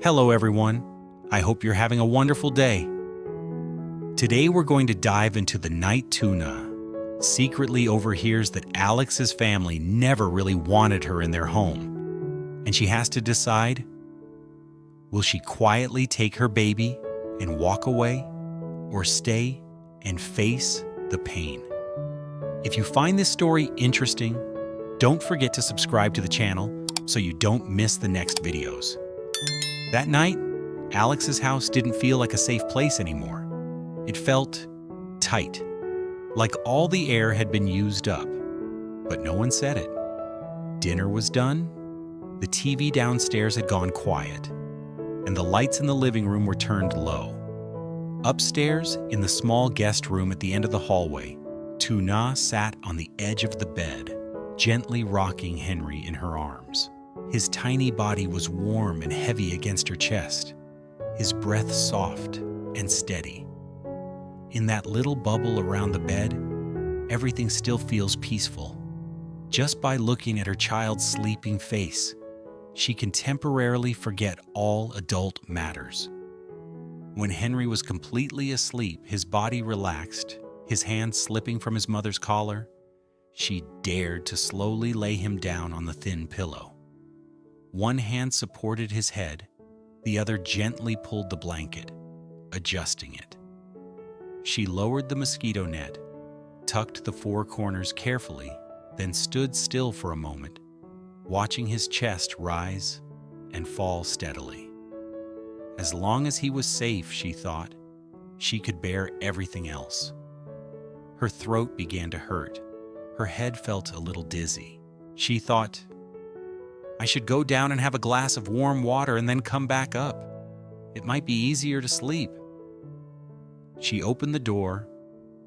Hello everyone, I hope you're having a wonderful day. Today we're going to dive into the night Tuna secretly overhears that Alex's family never really wanted her in their home, and she has to decide, will she quietly take her baby and walk away, or stay and face the pain? If you find this story interesting, don't forget to subscribe to the channel so you don't miss the next videos. That night, Alex's house didn't feel like a safe place anymore. It felt tight, like all the air had been used up, but no one said it. Dinner was done, the TV downstairs had gone quiet, and the lights in the living room were turned low. Upstairs, in the small guest room at the end of the hallway, Tuna sat on the edge of the bed, gently rocking Henry in her arms. His tiny body was warm and heavy against her chest, his breath soft and steady. In that little bubble around the bed, everything still feels peaceful. Just by looking at her child's sleeping face, she can temporarily forget all adult matters. When Henry was completely asleep, his body relaxed, his hand slipping from his mother's collar, she dared to slowly lay him down on the thin pillow. One hand supported his head, the other gently pulled the blanket, adjusting it. She lowered the mosquito net, tucked the four corners carefully, then stood still for a moment, watching his chest rise and fall steadily. As long as he was safe, she thought, she could bear everything else. Her throat began to hurt. Her head felt a little dizzy. She thought, I should go down and have a glass of warm water and then come back up. It might be easier to sleep. She opened the door,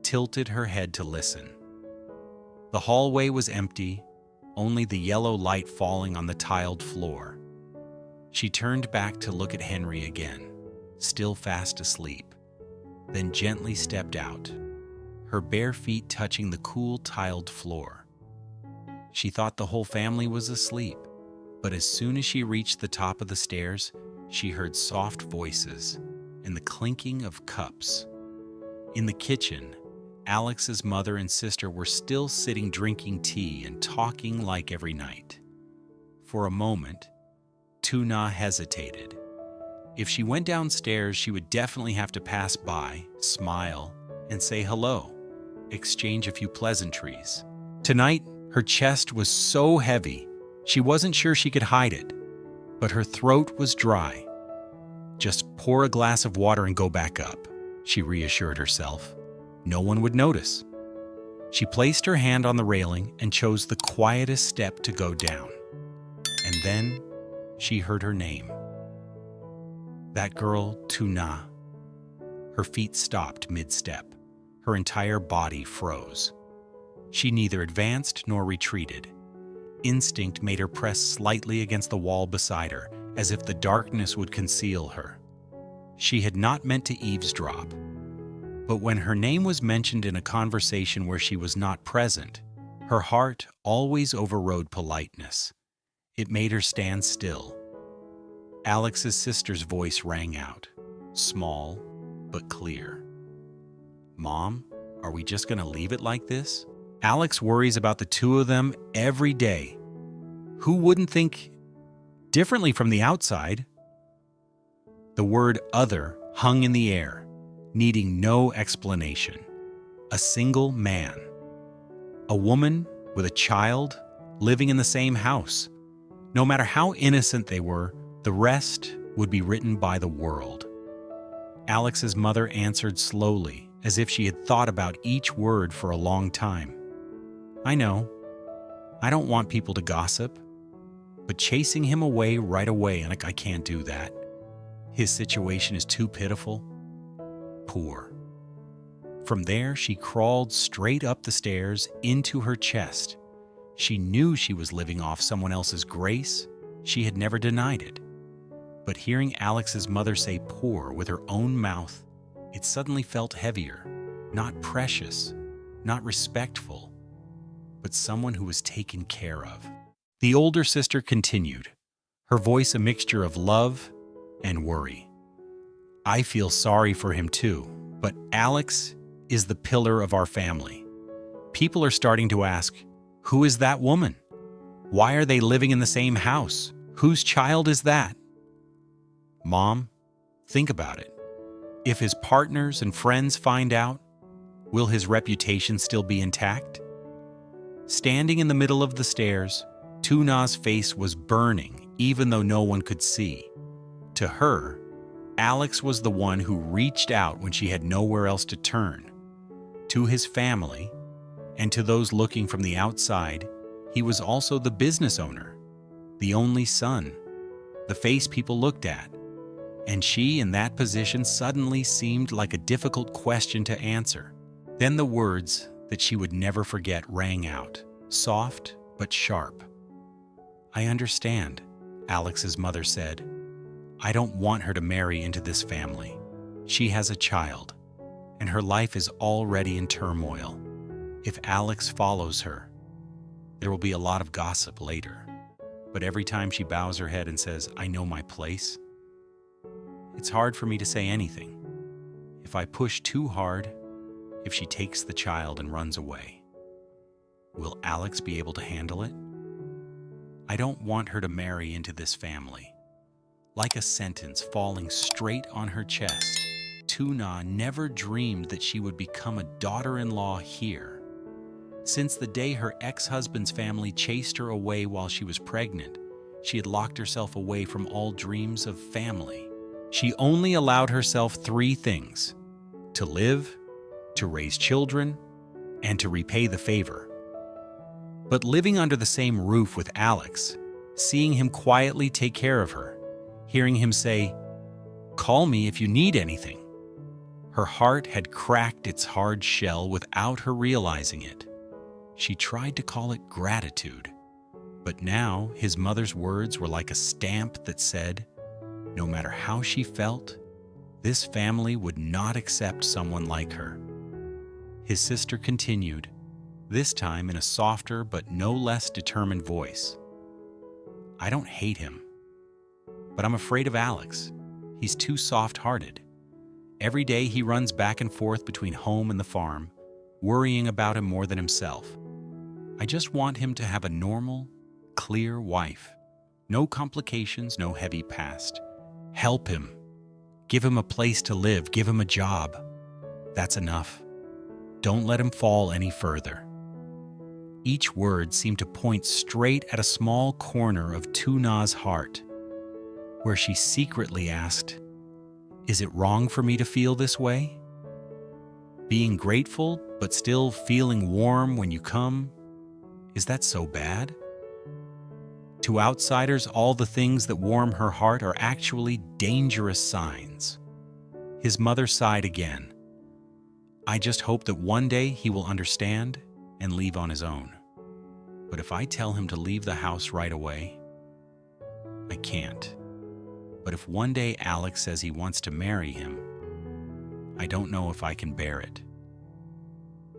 tilted her head to listen. The hallway was empty, only the yellow light falling on the tiled floor. She turned back to look at Henry again, still fast asleep, then gently stepped out, her bare feet touching the cool tiled floor. She thought the whole family was asleep, but as soon as she reached the top of the stairs, she heard soft voices and the clinking of cups. In the kitchen, Alex's mother and sister were still sitting drinking tea and talking like every night. For a moment, Tuna hesitated. If she went downstairs, she would definitely have to pass by, smile, and say hello, exchange a few pleasantries. Tonight, her chest was so heavy, she wasn't sure she could hide it, but her throat was dry. Just pour a glass of water and go back up, she reassured herself. No one would notice. She placed her hand on the railing and chose the quietest step to go down. And then she heard her name. That girl, Tuna. Her feet stopped mid-step. Her entire body froze. She neither advanced nor retreated. Instinct made her press slightly against the wall beside her, as if the darkness would conceal her. She had not meant to eavesdrop, but when her name was mentioned in a conversation where she was not present, her heart always overrode politeness. It made her stand still. Alex's sister's voice rang out, small but clear. Mom, are we just going to leave it like this? Alex worries about the two of them every day. Who wouldn't think differently from the outside? The word other hung in the air, needing no explanation. A single man. A woman with a child living in the same house. No matter how innocent they were, the rest would be written by the world. Alex's mother answered slowly, as if she had thought about each word for a long time. I know. I don't want people to gossip, but chasing him away right away, and I can't do that. His situation is too pitiful. Poor. From there, she crawled straight up the stairs into her chest. She knew she was living off someone else's grace. She had never denied it. But hearing Alex's mother say poor with her own mouth, it suddenly felt heavier, not precious, not respectful, but someone who was taken care of. The older sister continued, her voice a mixture of love and worry. I feel sorry for him too, but Alex is the pillar of our family. People are starting to ask, who is that woman? Why are they living in the same house? Whose child is that? Mom, think about it. If his partners and friends find out, will his reputation still be intact? Standing in the middle of the stairs, Tu Na's face was burning, even though no one could see. To her, Alex was the one who reached out when she had nowhere else to turn. To his family, and to those looking from the outside, he was also the business owner, the only son, the face people looked at. And she, in that position, suddenly seemed like a difficult question to answer. Then the words that she would never forget rang out, soft but sharp. I understand, Alex's mother said. I don't want her to marry into this family. She has a child, and her life is already in turmoil. If Alex follows her, there will be a lot of gossip later. But every time she bows her head and says, I know my place, it's hard for me to say anything. If I push too hard, if she takes the child and runs away, will Alex be able to handle it? I don't want her to marry into this family. Like a sentence falling straight on her chest, Tu Na never dreamed that she would become a daughter-in-law here. Since the day her ex-husband's family chased her away while she was pregnant, she had locked herself away from all dreams of family. She only allowed herself 3 things: to live, to raise children, and to repay the favor. But living under the same roof with Alex, seeing him quietly take care of her, hearing him say, "Call me if you need anything," her heart had cracked its hard shell without her realizing it. She tried to call it gratitude, but now his mother's words were like a stamp that said, no matter how she felt, this family would not accept someone like her. His sister continued, this time in a softer but no less determined voice. I don't hate him, but I'm afraid of Alex. He's too soft-hearted. Every day he runs back and forth between home and the farm, worrying about him more than himself. I just want him to have a normal, clear wife. No complications, no heavy past. Help him. Give him a place to live. Give him a job. That's enough. Don't let him fall any further. Each word seemed to point straight at a small corner of Tu Na's heart, where she secretly asked, is it wrong for me to feel this way? Being grateful, but still feeling warm when you come, is that so bad? To outsiders, all the things that warm her heart are actually dangerous signs. His mother sighed again. I just hope that one day he will understand and leave on his own. But if I tell him to leave the house right away, I can't. But if one day Alex says he wants to marry him, I don't know if I can bear it.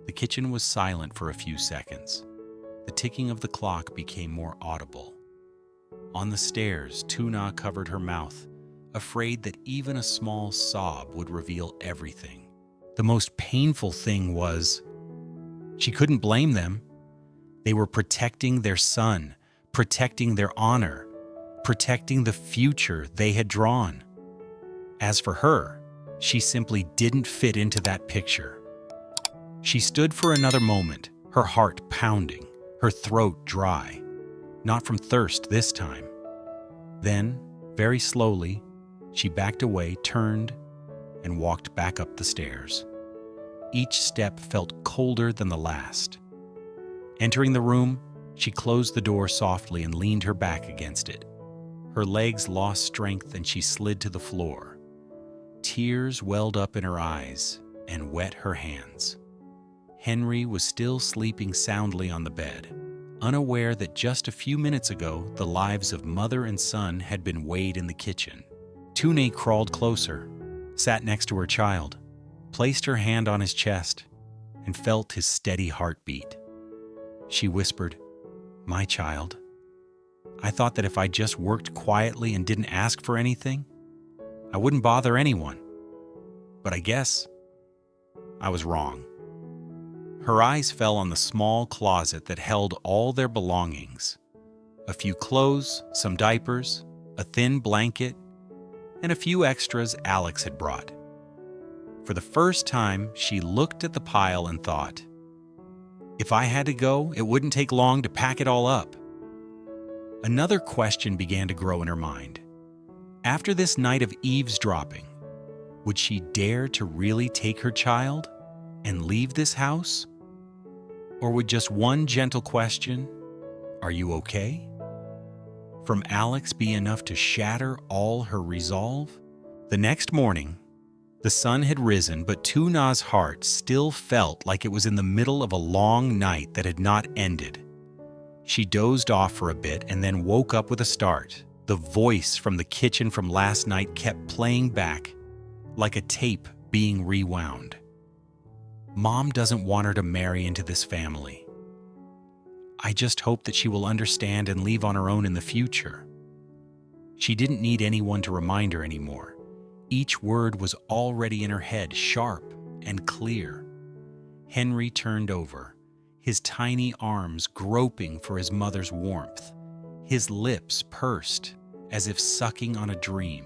The kitchen was silent for a few seconds. The ticking of the clock became more audible. On the stairs, Tu Na covered her mouth, afraid that even a small sob would reveal everything. The most painful thing was, she couldn't blame them. They were protecting their son, protecting their honor, protecting the future they had drawn. As for her, she simply didn't fit into that picture. She stood for another moment, her heart pounding, her throat dry. Not from thirst this time. Then, very slowly, she backed away, turned, and walked back up the stairs. Each step felt colder than the last. Entering the room, she closed the door softly and leaned her back against it. Her legs lost strength and she slid to the floor. Tears welled up in her eyes and wet her hands. Henry was still sleeping soundly on the bed, unaware that just a few minutes ago the lives of mother and son had been weighed in the kitchen. Tu Na crawled closer, sat next to her child, placed her hand on his chest, and felt his steady heartbeat. She whispered, my child, I thought that if I just worked quietly and didn't ask for anything, I wouldn't bother anyone. But I guess I was wrong. Her eyes fell on the small closet that held all their belongings. A few clothes, some diapers, a thin blanket, and a few extras Alex had brought. For the first time, she looked at the pile and thought, if I had to go, it wouldn't take long to pack it all up. Another question began to grow in her mind. After this night of eavesdropping, would she dare to really take her child and leave this house? Or would just one gentle question, "Are you okay?" from Alex be enough to shatter all her resolve? The next morning, the sun had risen, but Tu Na's heart still felt like it was in the middle of a long night that had not ended. She dozed off for a bit and then woke up with a start. The voice from the kitchen from last night kept playing back, like a tape being rewound. Mom doesn't want her to marry into this family. I just hope that she will understand and leave on her own in the future. She didn't need anyone to remind her anymore. Each word was already in her head, sharp and clear. Henry turned over, his tiny arms groping for his mother's warmth, his lips pursed as if sucking on a dream.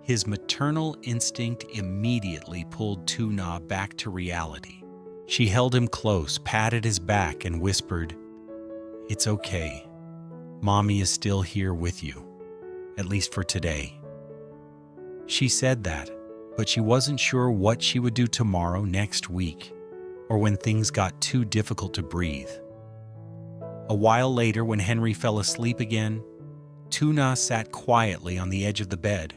His maternal instinct immediately pulled Tu Na back to reality. She held him close, patted his back, and whispered, "It's okay. Mommy is still here with you, at least for today." She said that, but she wasn't sure what she would do tomorrow, next week, or when things got too difficult to breathe. A while later, when Henry fell asleep again, Tu Na sat quietly on the edge of the bed,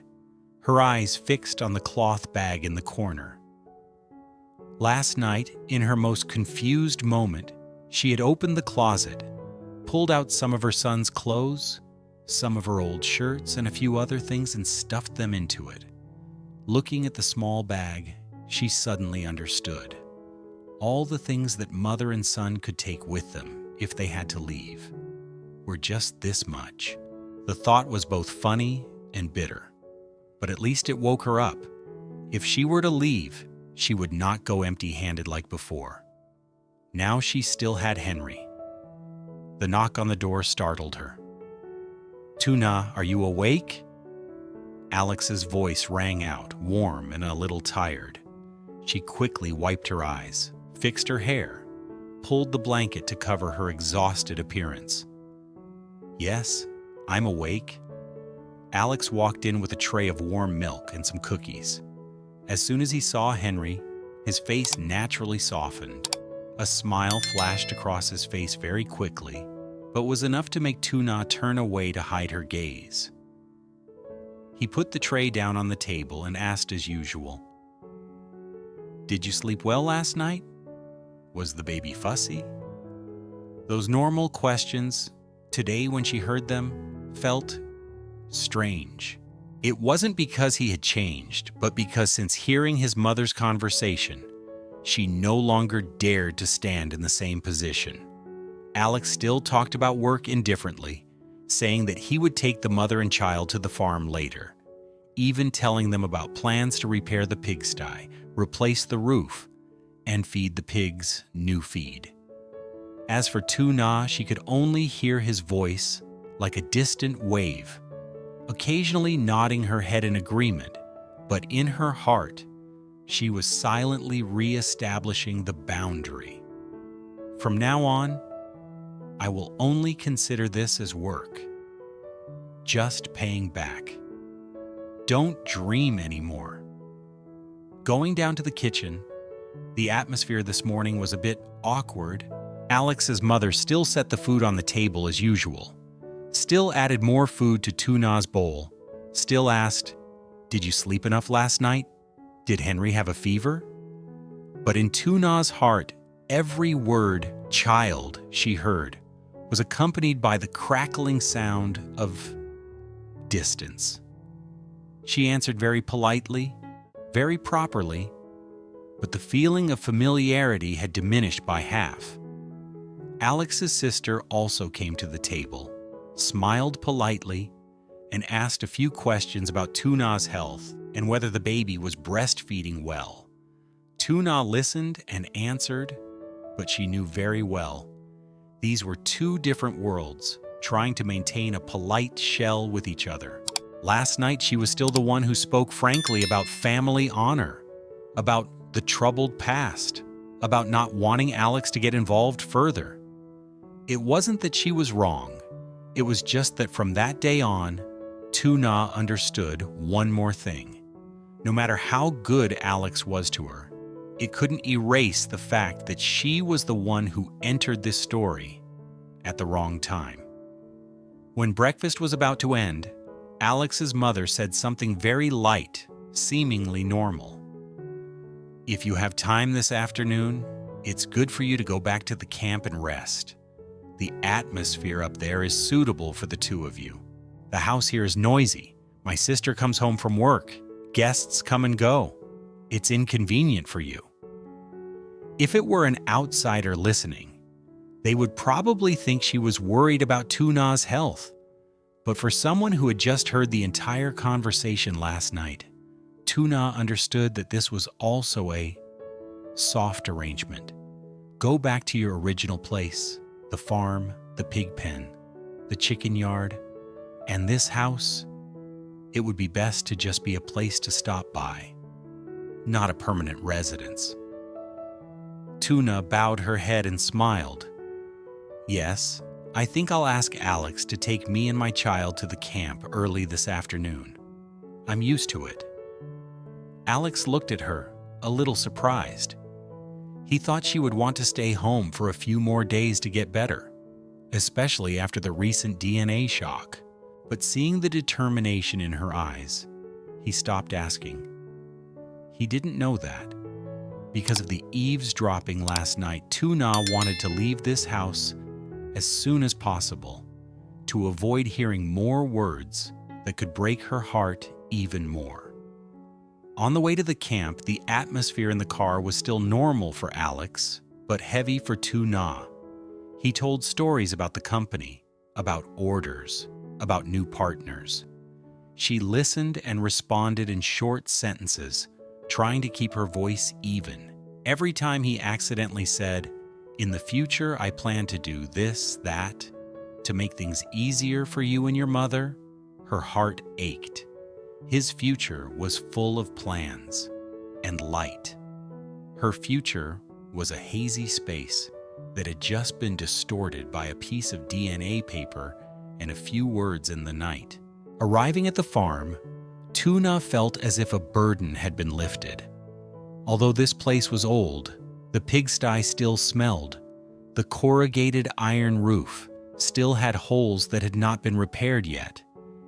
her eyes fixed on the cloth bag in the corner. Last night, in her most confused moment, she had opened the closet, pulled out some of her son's clothes, some of her old shirts, and a few other things, and stuffed them into it. Looking at the small bag, she suddenly understood. All the things that mother and son could take with them if they had to leave were just this much. The thought was both funny and bitter, but at least it woke her up. If she were to leave, she would not go empty-handed like before. Now she still had Henry. The knock on the door startled her. "Tu Na, are you awake?" Alex's voice rang out, warm and a little tired. She quickly wiped her eyes, fixed her hair, pulled the blanket to cover her exhausted appearance. "Yes, I'm awake." Alex walked in with a tray of warm milk and some cookies. As soon as he saw Henry, his face naturally softened. A smile flashed across his face very quickly, but was enough to make Tu Na turn away to hide her gaze. He put the tray down on the table and asked as usual, "Did you sleep well last night? Was the baby fussy?" Those normal questions, today when she heard them, felt strange. It wasn't because he had changed, but because since hearing his mother's conversation, she no longer dared to stand in the same position. Alex still talked about work indifferently, saying that he would take the mother and child to the farm later, even telling them about plans to repair the pigsty, replace the roof, and feed the pigs new feed. As for Tu Na, she could only hear his voice like a distant wave, occasionally nodding her head in agreement, but in her heart, she was silently re-establishing the boundary. "From now on, I will only consider this as work. Just paying back. Don't dream anymore." Going down to the kitchen, the atmosphere this morning was a bit awkward. Alex's mother still set the food on the table as usual, still added more food to Tu Na's bowl, still asked, "Did you sleep enough last night? Did Henry have a fever?" But in Tu Na's heart, every word "child" she heard was accompanied by the crackling sound of distance. She answered very politely, very properly, but the feeling of familiarity had diminished by half. Alex's sister also came to the table, smiled politely, and asked a few questions about Tu Na's health and whether the baby was breastfeeding well. Tu Na listened and answered, but she knew very well these were two different worlds, trying to maintain a polite shell with each other. Last night, she was still the one who spoke frankly about family honor, about the troubled past, about not wanting Alex to get involved further. It wasn't that she was wrong. It was just that from that day on, Tu Na understood one more thing. No matter how good Alex was to her, it couldn't erase the fact that she was the one who entered this story at the wrong time. When breakfast was about to end, Alex's mother said something very light, seemingly normal. "If you have time this afternoon, it's good for you to go back to the camp and rest. The atmosphere up there is suitable for the two of you. The house here is noisy. My sister comes home from work. Guests come and go. It's inconvenient for you." If it were an outsider listening, they would probably think she was worried about Tu Na's health. But for someone who had just heard the entire conversation last night, Tu Na understood that this was also a soft arrangement. Go back to your original place, the farm, the pig pen, the chicken yard, and this house. It would be best to just be a place to stop by, not a permanent residence. Tu Na bowed her head and smiled. "Yes, I think I'll ask Alex to take me and my child to the camp early this afternoon. I'm used to it." Alex looked at her, a little surprised. He thought she would want to stay home for a few more days to get better, especially after the recent DNA shock. But seeing the determination in her eyes, he stopped asking. He didn't know that. Because of the eavesdropping last night, Tu Na wanted to leave this house as soon as possible to avoid hearing more words that could break her heart even more. On the way to the camp, the atmosphere in the car was still normal for Alex, but heavy for Tu Na. He told stories about the company, about orders, about new partners. She listened and responded in short sentences, trying to keep her voice even. Every time he accidentally said, "In the future, I plan to do this, that, to make things easier for you and your mother," her heart ached. His future was full of plans and light. Her future was a hazy space that had just been distorted by a piece of DNA paper and a few words in the night. Arriving at the farm, Tu Na felt as if a burden had been lifted. Although this place was old, the pigsty still smelled. The corrugated iron roof still had holes that had not been repaired yet.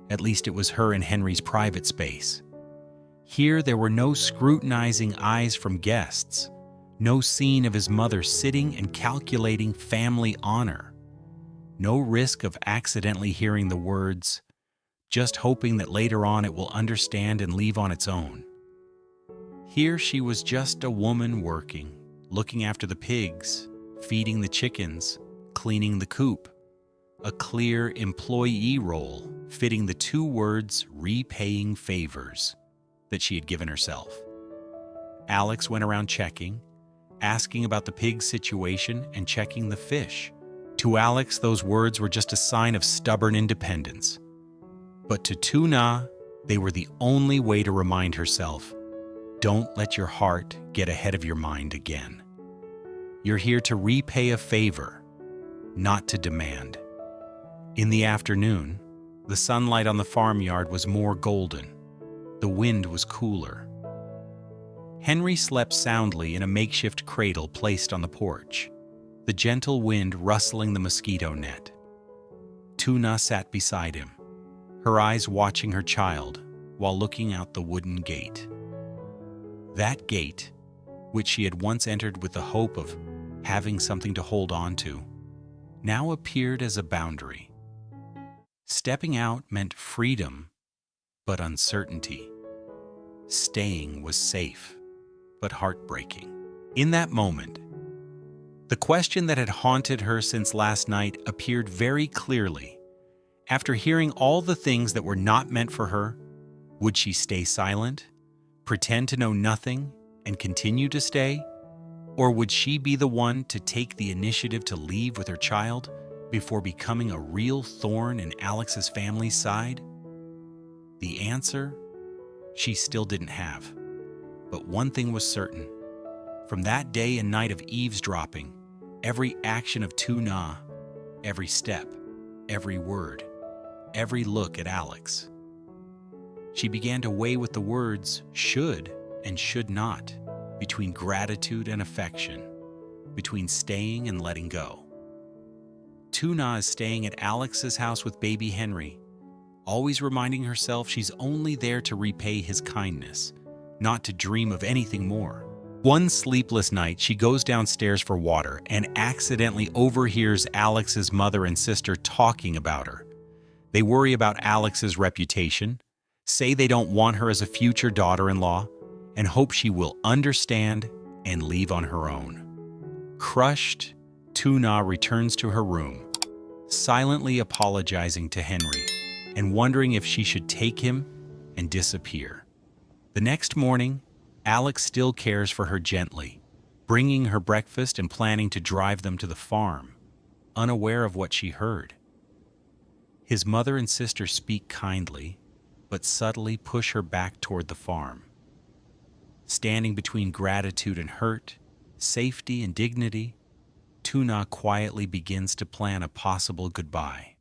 At least it was her and Henry's private space. Here there were no scrutinizing eyes from guests, no scene of his mother sitting and calculating family honor, no risk of accidentally hearing the words, just hoping that later on it will understand and leave on its own. Here she was just a woman working, looking after the pigs, feeding the chickens, cleaning the coop. A clear employee role fitting the two words repaying favors that she had given herself. Alex went around checking, asking about the pig situation and checking the fish. To Alex, those words were just a sign of stubborn independence. But to Tu Na, they were the only way to remind herself, don't let your heart get ahead of your mind again. You're here to repay a favor, not to demand. In the afternoon, the sunlight on the farmyard was more golden. The wind was cooler. Henry slept soundly in a makeshift cradle placed on the porch, the gentle wind rustling the mosquito net. Tu Na sat beside him, her eyes watching her child while looking out the wooden gate. That gate, which she had once entered with the hope of having something to hold on to, now appeared as a boundary. Stepping out meant freedom, but uncertainty. Staying was safe, but heartbreaking. In that moment, the question that had haunted her since last night appeared very clearly, After hearing all the things that were not meant for her, would she stay silent, pretend to know nothing, and continue to stay? Or would she be the one to take the initiative to leave with her child before becoming a real thorn in Alex's family's side? The answer, she still didn't have. But one thing was certain. From that day and night of eavesdropping, every action of Tu Na, every step, every word, every look at Alex, she began to weigh with the words should and should not, between gratitude and affection, between staying and letting go. Tu Na is staying at Alex's house with baby Henry, always reminding herself she's only there to repay his kindness, not to dream of anything more. One sleepless night, she goes downstairs for water and accidentally overhears Alex's mother and sister talking about her. They worry about Alex's reputation, say they don't want her as a future daughter-in-law, and hope she will understand and leave on her own. Crushed, Tu Na returns to her room, silently apologizing to Henry and wondering if she should take him and disappear. The next morning, Alex still cares for her gently, bringing her breakfast and planning to drive them to the farm, unaware of what she heard. His mother and sister speak kindly, but subtly push her back toward the farm. Standing between gratitude and hurt, safety and dignity, Tu Na quietly begins to plan a possible goodbye.